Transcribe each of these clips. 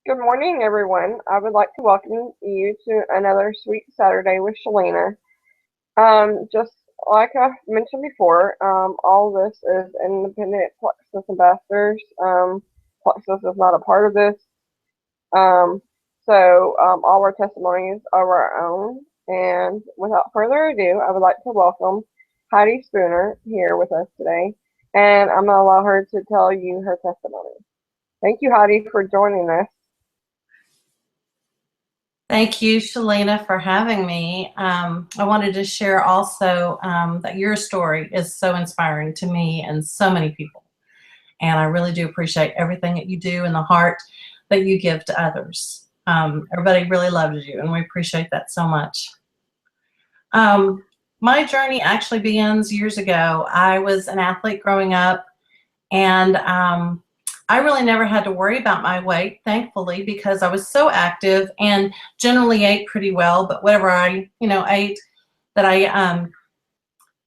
Good morning, everyone. I would like to welcome you to another Sweet Saturday with Shalena. Just like I mentioned before, all this is independent Plexus ambassadors. Plexus is not a part of this. Um, all our testimonies are our own. And without further ado, I would like to welcome Heidi Spooner here with us today. And I'm going to allow her to tell you her testimony. Thank you, Heidi, for joining us. Thank you, Shalena, for having me. I wanted to share also that your story is so inspiring to me and so many people. And I really do appreciate everything that you do and the heart that you give to others. Everybody really loves you, and we appreciate that so much. My journey actually begins years ago. I was an athlete growing up, and I really never had to worry about my weight, thankfully, because I was so active and generally ate pretty well. But whatever I, ate that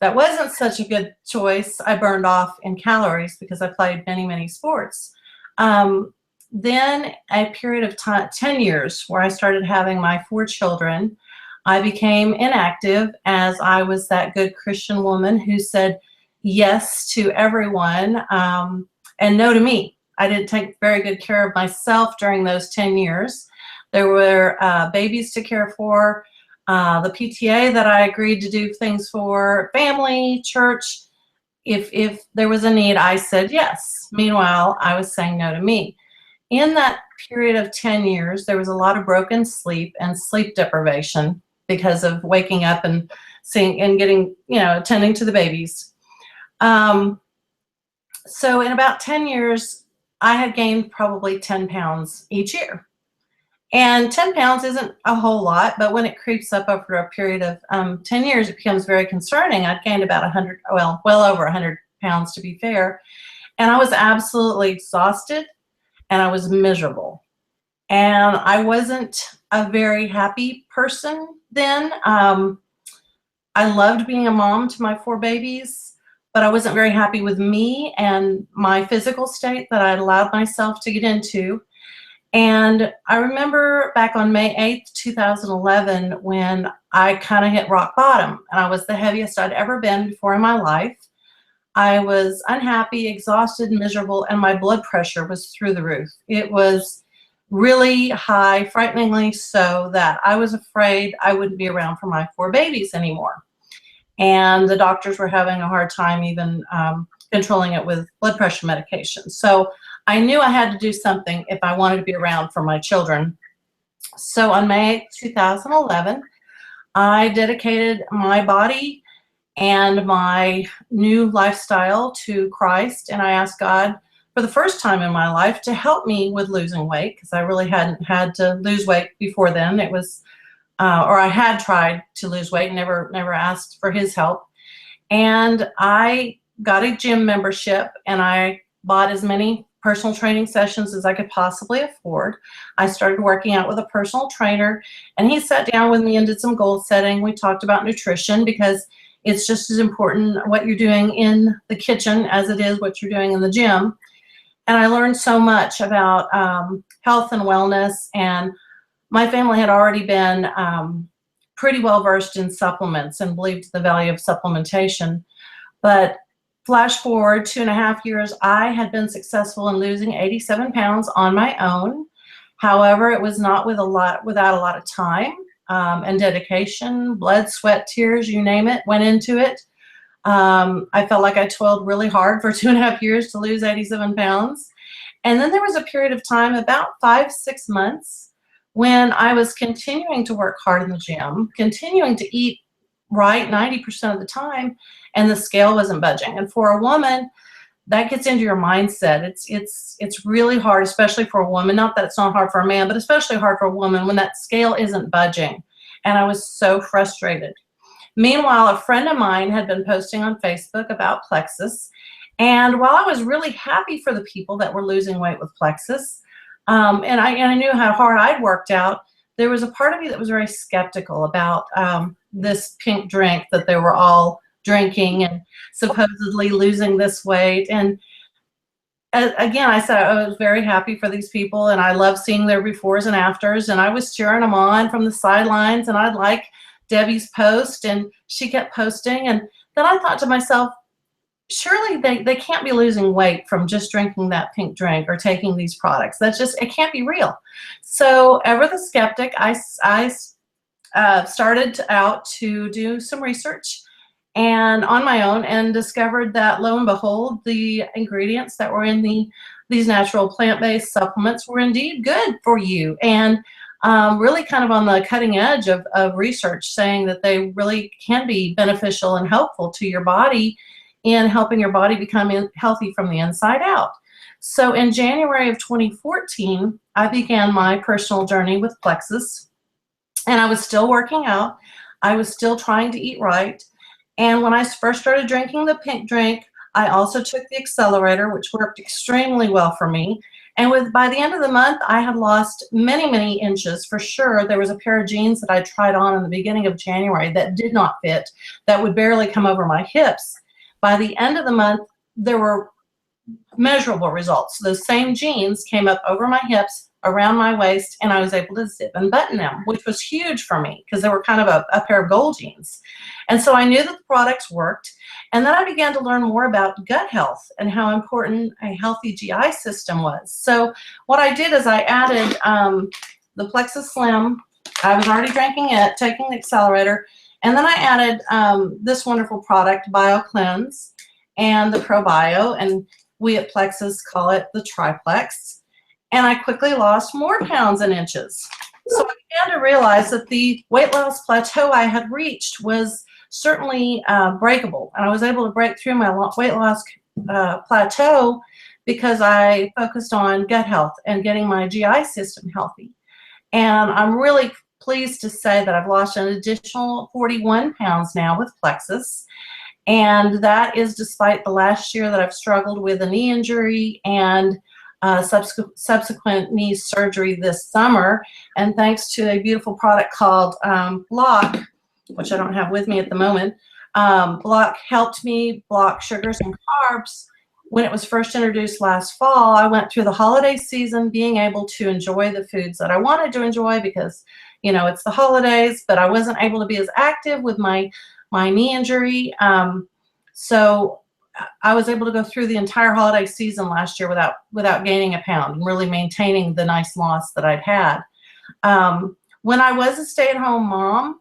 wasn't such a good choice, I burned off in calories because I played many, many sports. Then a period of time, 10 years, where I started having my 4 children, I became inactive as I was that good Christian woman who said yes to everyone and no to me. I didn't take very good care of myself during those 10 years. There were babies to care for, the PTA that I agreed to do things for, family, church. If there was a need, I said yes. Meanwhile, I was saying no to me. In that period of 10 years, there was a lot of broken sleep and sleep deprivation because of waking up and seeing and getting, attending to the babies. So in about 10 years, I had gained probably 10 pounds each year. And 10 pounds isn't a whole lot, but when it creeps up over a period of 10 years, it becomes very concerning. I'd gained about 100, well over 100 pounds to be fair. And I was absolutely exhausted and I was miserable. And I wasn't a very happy person then. I loved being a mom to my 4 babies, but I wasn't very happy with me and my physical state that I allowed myself to get into. And I remember back on May 8th, 2011, when I kind of hit rock bottom, and I was the heaviest I'd ever been before in my life. I was unhappy, exhausted, miserable, and my blood pressure was through the roof. It was really high, frighteningly so, that I was afraid I wouldn't be around for my 4 babies anymore. And the doctors were having a hard time even controlling it with blood pressure medication. So I knew I had to do something if I wanted to be around for my children. So on May 2011, I dedicated my body and my new lifestyle to Christ, and I asked God for the first time in my life to help me with losing weight, because I really hadn't had to lose weight before then. It was or I had tried to lose weight, never asked for his help. And I got a gym membership, and I bought as many personal training sessions as I could possibly afford. I started working out with a personal trainer, and he sat down with me and did some goal setting. We talked about nutrition, because it's just as important what you're doing in the kitchen as it is what you're doing in the gym. And I learned so much about health and wellness, and my family had already been pretty well versed in supplements and believed the value of supplementation. But flash forward 2.5 years, I had been successful in losing 87 pounds on my own. However, it was not without a lot of time and dedication, blood, sweat, tears, you name it, went into it. I felt like I toiled really hard for 2.5 years to lose 87 pounds. And then there was a period of time, about 5-6 months, when I was continuing to work hard in the gym, continuing to eat right 90% of the time, and the scale wasn't budging. And for a woman, that gets into your mindset. It's really hard, especially for a woman. Not that it's not hard for a man, but especially hard for a woman when that scale isn't budging. And I was so frustrated. Meanwhile, a friend of mine had been posting on Facebook about Plexus. And while I was really happy for the people that were losing weight with Plexus, and I knew how hard I'd worked out, there was a part of me that was very skeptical about this pink drink that they were all drinking and supposedly losing this weight. And again, I said I was very happy for these people, and I love seeing their befores and afters, and I was cheering them on from the sidelines, and I'd like Debbie's post, and she kept posting, and then I thought to myself, surely they can't be losing weight from just drinking that pink drink or taking these products. That's just, it can't be real. So ever the skeptic, I started out to do some research and on my own, and discovered that, lo and behold, the ingredients that were in these natural plant-based supplements were indeed good for you, and really kind of on the cutting edge of research, saying that they really can be beneficial and helpful to your body in helping your body become healthy from the inside out. So in January of 2014, I began my personal journey with Plexus, and I was still working out. I was still trying to eat right. And when I first started drinking the pink drink, I also took the accelerator, which worked extremely well for me. And by the end of the month, I had lost many, many inches for sure. There was a pair of jeans that I tried on in the beginning of January that did not fit, that would barely come over my hips. By the end of the month, there were measurable results. Those same jeans came up over my hips, around my waist, and I was able to zip and button them, which was huge for me because they were kind of a pair of gold jeans. And so I knew that the products worked. And then I began to learn more about gut health and how important a healthy GI system was. So what I did is I added the Plexus Slim. I was already drinking it, taking the accelerator. And then I added this wonderful product, BioCleanse, and the ProBio. And we at Plexus call it the Triplex. And I quickly lost more pounds and inches. So I began to realize that the weight loss plateau I had reached was certainly breakable. And I was able to break through my weight loss plateau because I focused on gut health and getting my GI system healthy. And I'm really pleased to say that I've lost an additional 41 pounds now with Plexus. And that is despite the last year that I've struggled with a knee injury and subsequent knee surgery this summer. And thanks to a beautiful product called Block, which I don't have with me at the moment, Block helped me block sugars and carbs. When it was first introduced last fall, I went through the holiday season being able to enjoy the foods that I wanted to enjoy because, you know, it's the holidays, but I wasn't able to be as active with my knee injury. So I was able to go through the entire holiday season last year without gaining a pound and really maintaining the nice loss that I'd had. When I was a stay-at-home mom,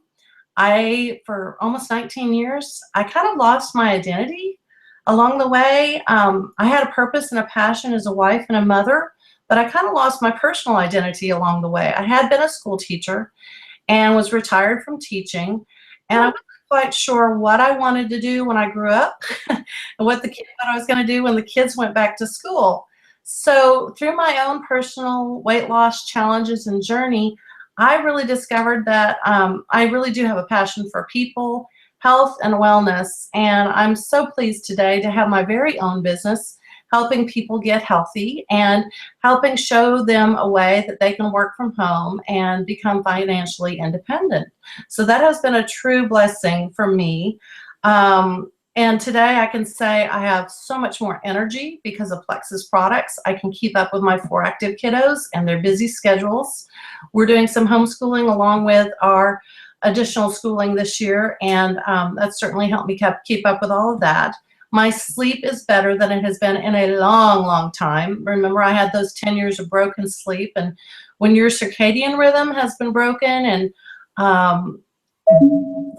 for almost 19 years, I kind of lost my identity along the way. I had a purpose and a passion as a wife and a mother, but I kind of lost my personal identity along the way. I had been a school teacher and was retired from teaching, and I wasn't quite sure what I wanted to do when I grew up and what I was going to do when the kids went back to school. So through my own personal weight loss challenges and journey, I really discovered that I really do have a passion for people, health, and wellness. And I'm so pleased today to have my very own business helping people get healthy and helping show them a way that they can work from home and become financially independent. So that has been a true blessing for me. And today I can say I have so much more energy because of Plexus products. I can keep up with my 4 active kiddos and their busy schedules. We're doing some homeschooling along with our additional schooling this year, and that's certainly helped me keep up with all of that. My sleep is better than it has been in a long, long time. Remember, I had those 10 years of broken sleep, and when your circadian rhythm has been broken and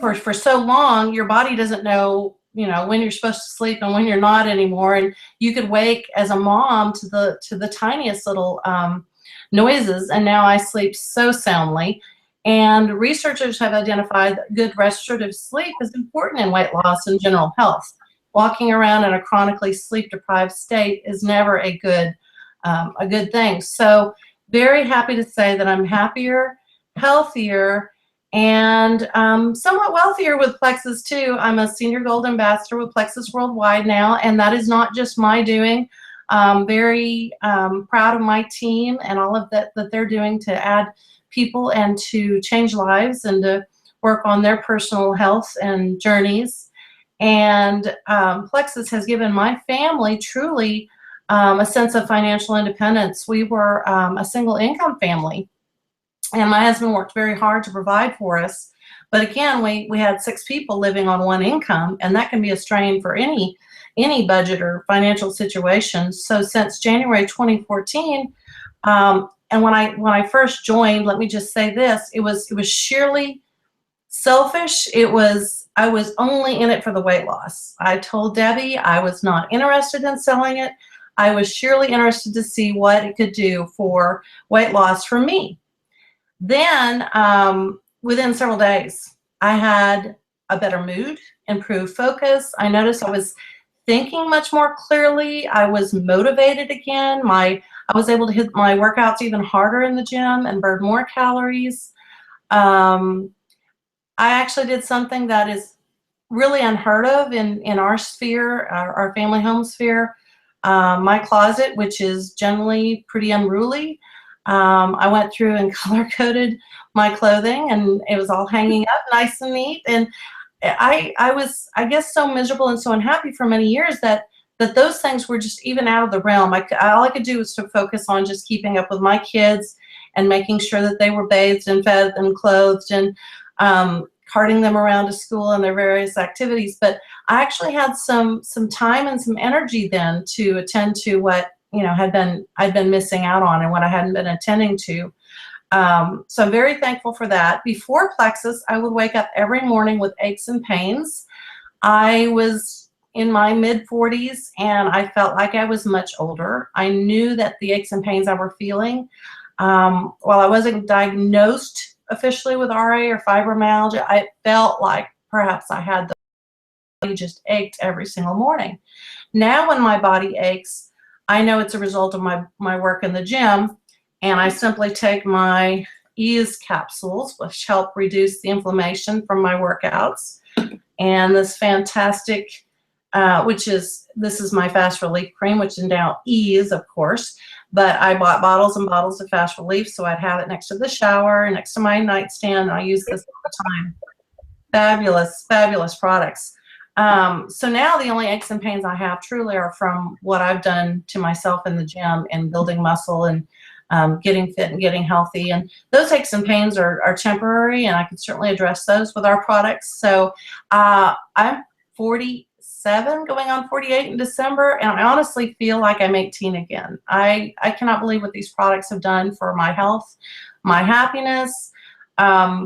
for so long, your body doesn't know, you know, when you're supposed to sleep and when you're not anymore. And you could wake as a mom to the tiniest little noises. And now I sleep so soundly. And researchers have identified that good restorative sleep is important in weight loss and general health. Walking around in a chronically sleep-deprived state is never a good thing. So very happy to say that I'm happier, healthier, and somewhat wealthier with Plexus too. I'm a senior gold ambassador with Plexus Worldwide now, and that is not just my doing. Very proud of my team and all of that they're doing to add people and to change lives and to work on their personal health and journeys. And Plexus has given my family truly a sense of financial independence. We were a single income family, and my husband worked very hard to provide for us. But again, we had 6 people living on one income, and that can be a strain for any budget or financial situation. So since January 2014, and when I first joined, let me just say this: it was sheerly selfish. I was only in it for the weight loss. I told Debbie I was not interested in selling it. I was sheerly interested to see what it could do for weight loss for me. Then, within several days, I had a better mood, improved focus. I noticed I was thinking much more clearly. I was motivated again. I was able to hit my workouts even harder in the gym and burn more calories. I actually did something that is really unheard of in our sphere, our family home sphere. My closet, which is generally pretty unruly, I went through and color coded my clothing, and it was all hanging up nice and neat. And I was, I guess, so miserable and so unhappy for many years that those things were just even out of the realm. All I could do was to focus on just keeping up with my kids and making sure that they were bathed and fed and clothed, and carting them around to school and their various activities. But I actually had some time and some energy then to attend to what I'd been missing out on and what I hadn't been attending to. So I'm very thankful for that. Before Plexus, I would wake up every morning with aches and pains. I was in my mid-40s, and I felt like I was much older. I knew that the aches and pains I were feeling, while I wasn't diagnosed officially with RA or fibromyalgia, I felt like perhaps I had the body just ached every single morning. Now when my body aches, I know it's a result of my work in the gym, and I simply take my ease capsules, which help reduce the inflammation from my workouts, and this fantastic, this is my fast relief cream, which is now ease, of course. But I bought bottles and bottles of fast relief, so I'd have it next to the shower, next to my nightstand. I use this all the time. Fabulous, fabulous products. So now the only aches and pains I have truly are from what I've done to myself in the gym and building muscle and getting fit and getting healthy. And those aches and pains are temporary, and I can certainly address those with our products. So I'm 47, going on 48 in December, and I honestly feel like I'm 18 again. I cannot believe what these products have done for my health, my happiness.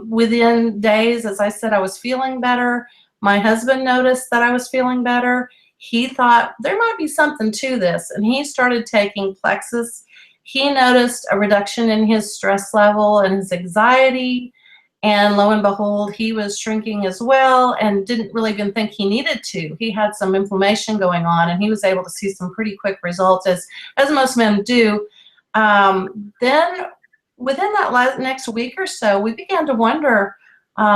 Within days, as I said, I was feeling better. My husband noticed that I was feeling better. He thought there might be something to this, and he started taking Plexus. He noticed a reduction in his stress level and his anxiety, and lo and behold, he was shrinking as well and didn't really even think he needed to. He had some inflammation going on, and he was able to see some pretty quick results, as most men do. Then within that next week or so, we began to wonder,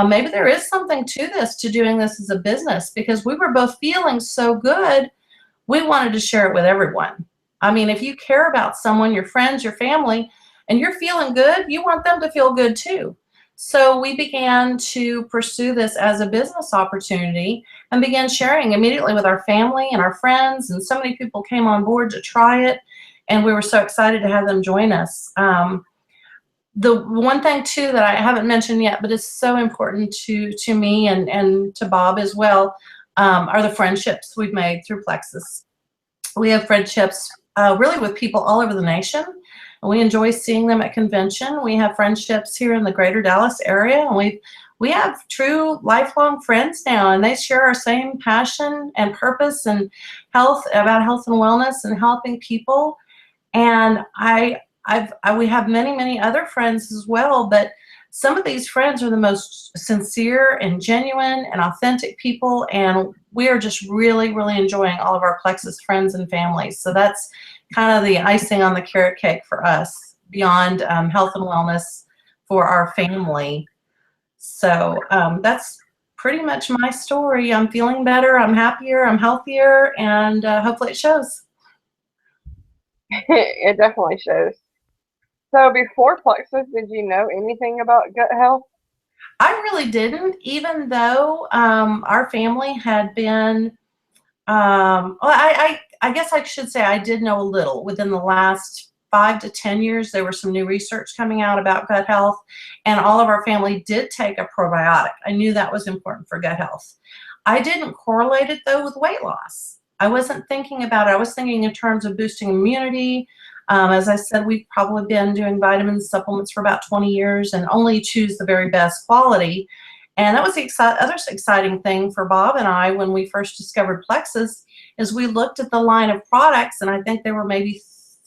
maybe there is something to this, to doing this as a business, because we were both feeling so good. We wanted to share it with everyone. I mean, if you care about someone, your friends, your family, and you're feeling good, you want them to feel good too. So we began to pursue this as a business opportunity and began sharing immediately with our family and our friends, and so many people came on board to try it, and we were so excited to have them join us. The one thing too that I haven't mentioned yet, but is so important to me and to Bob as well, are the friendships we've made through Plexus. We have friendships really with people all over the nation, and we enjoy seeing them at convention. We have friendships here in the greater Dallas area, and we have true lifelong friends now, and they share our same passion and purpose and about health and wellness and helping people. And we have many other friends as well, but some of these friends are the most sincere and genuine and authentic people, and we are just really enjoying all of our Plexus friends and families. So that's kind of the icing on the carrot cake for us, beyond health and wellness for our family. So that's pretty much my story. I'm feeling better, I'm happier, I'm healthier, and hopefully it shows. It definitely shows. So before Plexus, did you know anything about gut health? I really didn't, even though our family had been, well, I I guess I should say I did know a little. Within the last 5 to 10 years, there was some new research coming out about gut health, and all of our family did take a probiotic. I knew that was important for gut health. I didn't correlate it, though, with weight loss. I wasn't thinking about it. I was thinking in terms of boosting immunity. As I said, we've probably been doing vitamin supplements for about 20 years and only choose the very best quality. And that was the other exciting thing for Bob and I when we first discovered Plexus is we looked at the line of products, and I think there were maybe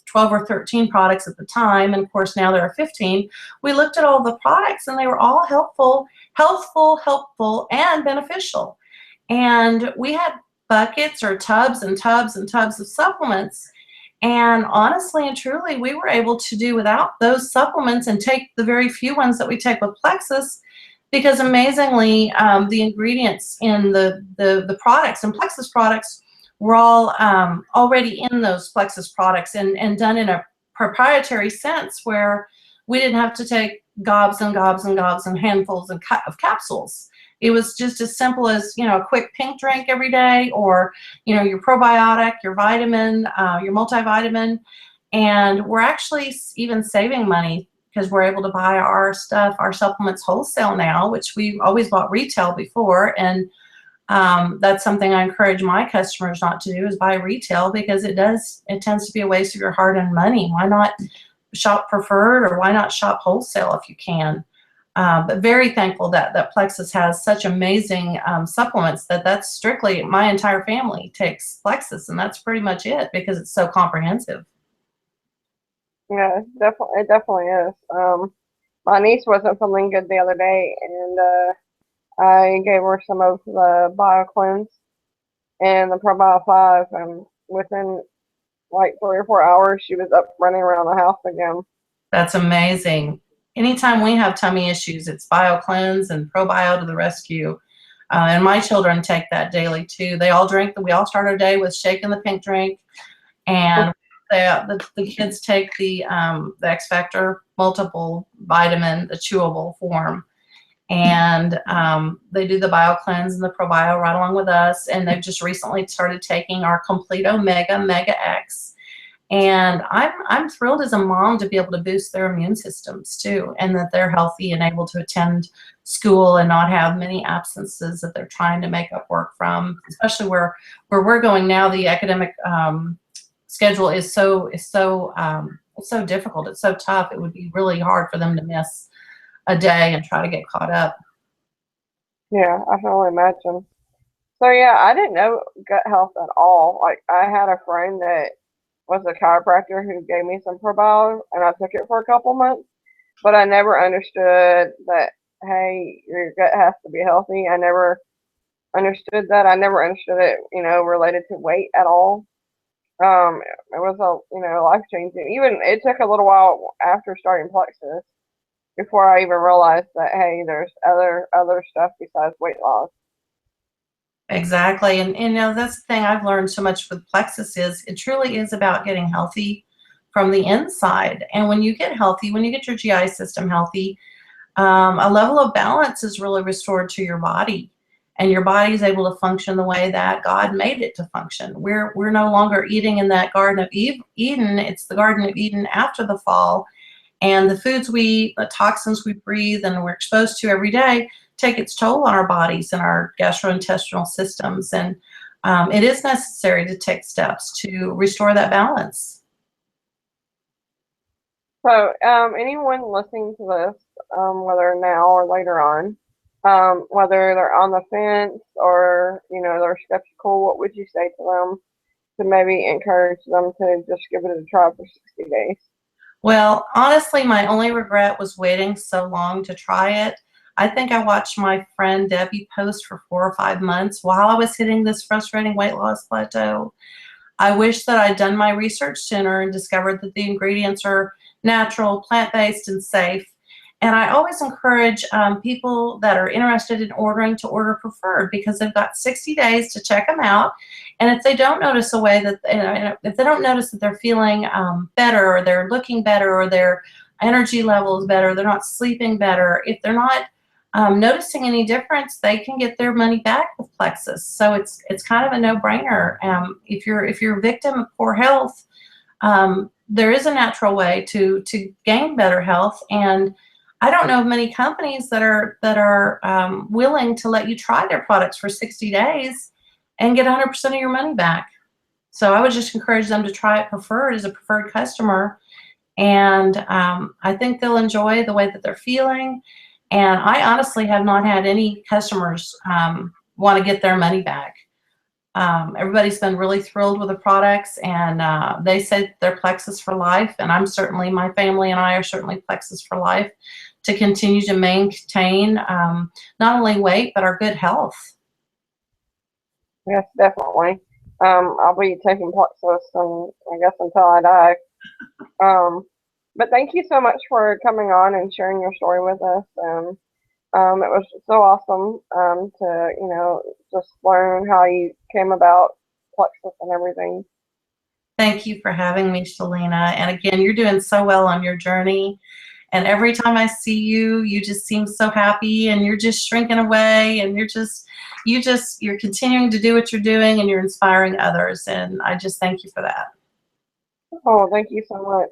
12 or 13 products at the time, and of course now there are 15. We looked at all the products and they were all helpful, and beneficial. And we had buckets or tubs and tubs and tubs of supplements. And honestly and truly, we were able to do without those supplements and take the very few ones that we take with Plexus, because amazingly, the ingredients in the products and Plexus products were all already in those Plexus products and done in a proprietary sense where we didn't have to take gobs and gobs and gobs and handfuls of capsules. It was just as simple as, a quick pink drink every day, or, your probiotic, your vitamin, your multivitamin. And we're actually even saving money because we're able to buy our supplements wholesale now, which we always bought retail before. And that's something I encourage my customers not to do, is buy retail, because it tends to be a waste of your hard-earned money. Why not shop preferred, or why not shop wholesale if you can? But very thankful that Plexus has such amazing supplements that's strictly, my entire family takes Plexus, and that's pretty much it because it's so comprehensive. Yeah, it definitely is. My niece wasn't feeling good the other day, and I gave her some of the BioCleanse and the ProBio 5, and within like 3 or 4 hours, she was up running around the house again. That's amazing. Anytime we have tummy issues, it's BioCleanse and ProBio to the rescue. And my children take that daily too. They all drink. We all start our day with shaking the pink drink, and the kids take the X Factor multiple vitamin, the chewable form, and they do the BioCleanse and the ProBio right along with us. And they've just recently started taking our Complete Omega Mega X. And I'm thrilled as a mom to be able to boost their immune systems too, and that they're healthy and able to attend school and not have many absences that they're trying to make up work from. Especially where we're going now, the academic schedule is so difficult. It's so tough. It would be really hard for them to miss a day and try to get caught up. Yeah, I can only imagine. So yeah, I didn't know gut health at all. Like, I had a friend that was a chiropractor who gave me some ProBio, and I took it for a couple months, but I never understood that, hey, your gut has to be healthy. I never understood that. I never understood it, related to weight at all. It was life changing. Even it took a little while after starting Plexus before I even realized that, hey, there's other stuff besides weight loss. Exactly. And that's the thing I've learned so much with Plexus is it truly is about getting healthy from the inside. And when you get healthy, when you get your GI system healthy, a level of balance is really restored to your body, and your body is able to function the way that God made it to function. We're no longer eating in that Garden of Eden. It's the Garden of Eden after the fall. And the foods we eat, the toxins we breathe and we're exposed to every day take its toll on our bodies and our gastrointestinal systems. And it is necessary to take steps to restore that balance. So anyone listening to this, whether now or later on, whether they're on the fence or, they're skeptical, what would you say to them to maybe encourage them to just give it a try for 60 days? Well, honestly, my only regret was waiting so long to try it. I think I watched my friend Debbie post for 4 or 5 months while I was hitting this frustrating weight loss plateau. I wish that I'd done my research sooner and discovered that the ingredients are natural, plant-based, and safe. And I always encourage people that are interested in ordering to order preferred, because they've got 60 days to check them out. And if they don't notice a way that, if they don't notice that they're feeling better, or they're looking better, or their energy level is better, they're not sleeping better, if they're not noticing any difference, they can get their money back with Plexus. So it's kind of a no-brainer. If you're a victim of poor health, there is a natural way to gain better health, and I don't know of many companies that are willing to let you try their products for 60 days and get 100% of your money back. So I would just encourage them to try it preferred as a preferred customer, and I think they'll enjoy the way that they're feeling. And I honestly have not had any customers want to get their money back. Everybody's been really thrilled with the products, and they said they're Plexus for life, and my family and I are certainly Plexus for life to continue to maintain not only weight, but our good health. Yes, definitely. I'll be taking Plexus, and I guess until I die. But thank you so much for coming on and sharing your story with us. It was so awesome to, just learn how you came about Plexus and everything. Thank you for having me, Shalena. And again, you're doing so well on your journey. And every time I see you, you just seem so happy, and you're just shrinking away, and you're continuing to do what you're doing, and you're inspiring others. And I just thank you for that. Oh, thank you so much.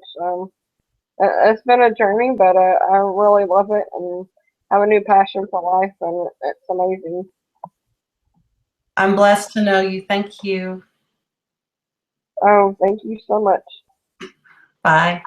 It's been a journey, but I really love it and have a new passion for life, and it's amazing. I'm blessed to know you. Thank you. Oh, thank you so much. Bye.